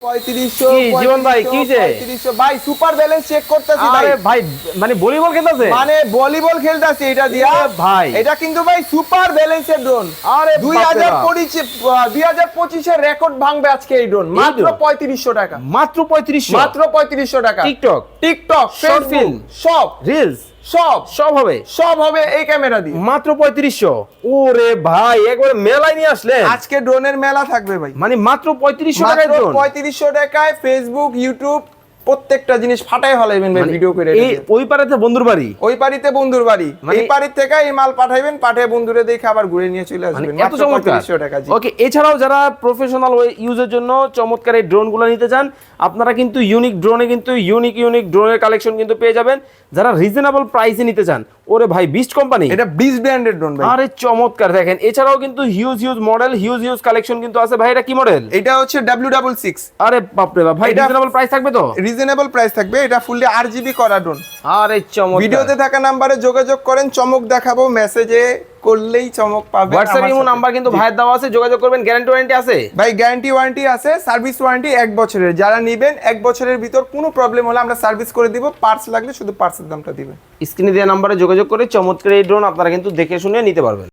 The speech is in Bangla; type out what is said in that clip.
3500 কি জীবন ভাই কি যে 3500 ভাই সুপার ব্যালেন্স চেক করতেছি ভাই। আরে ভাই মানে ভলিবল খেলতেছে মানে ভলিবল খেলতেছি এটা দিয়া ভাই এটা কিন্তু ভাই সুপার ব্যালেন্সের ড্রোন। আরে 2025 এর রেকর্ড ভাঙবে আজকে এই ড্রোন মাত্র 3500 টাকা। মাত্র 3500 মাত্র 3500 টাকা। টিকটক শর্ট ফিল্ম সব রিলস সব হবে এই ক্যামেরা দিয়ে মাত্র 3500। ওরে ভাই একবার মেলায় নিয়ে আসলেন। আজকে ড্রোনের মেলা থাকবে ভাই। মানে মাত্র 3500 মাত্র টাকায় ড্রোন। 3500 টাকায় ফেসবুক ইউটিউব প্রত্যেকটা জিনিস ফাটাই হলাইবেন ভাই ভিডিও করে। এই ওই পারেতে বন্ধুর বাড়ি ওই পারিতে বন্ধুর বাড়ি এই পারির থেকে এই মাল পাঠাইবেন পাঠিয়ে বন্ধুরে দেখে আবার ঘুরে নিয়ে চলে আসবেন এত চমৎকার। 3500 টাকা। ওকে এছাড়াও যারা প্রফেশনাল ইউজের জন্য চমৎকার এই ড্রোনগুলো নিতে চান আপনারা কিন্তু ইউনিক ড্রোনে কিন্তু ইউনিক ড্রোনের কালেকশন কিন্তু পেয়ে যাবেন। যারা রিজনেবল প্রাইসে নিতে চান ওরে ভাই বিস্ট কোম্পানি এটা বিস্ট ব্র্যান্ডের ড্রোন ভাই। আরে চমৎকার দেখেন। এছাড়াও কিন্তু হিউজ মডেল হিউজ কালেকশন কিন্তু আছে ভাই। এটা কি মডেল? এটা হচ্ছে W66। আরে বাপ রে বাপ ভাই রিজনেবল প্রাইস থাকবে তো? রিজনেবল প্রাইস থাকবে। এটা ফুললি RGB করা ড্রোন। আরে চমৎকার। ভিডিওতে থাকা নম্বরে যোগাযোগ করেন চমক দেখাবো মেসেজে করলেই চমক পাবেন। হোয়াটসঅ্যাপ ইমো নাম্বার কিন্তু ভাইয়ের দেওয়া আছে যোগাযোগ করবেন। গ্যারান্টি ওয়ারেন্টি আছে ভাই? গ্যারান্টি ওয়ারেন্টি আছে, সার্ভিস ওয়ারেন্টি 1 বছরের। যারা নেবেন 1 বছরের ভিতর কোনো প্রবলেম হলে আমরা সার্ভিস করে দিব। পার্টস লাগলে শুধু পার্টসের দামটা দিবেন। স্ক্রিনে দেওয়া নাম্বারে যোগাযোগ করে চমৎকার এই ড্রোন আপনারা কিন্তু দেখে শুনে নিতে পারবেন।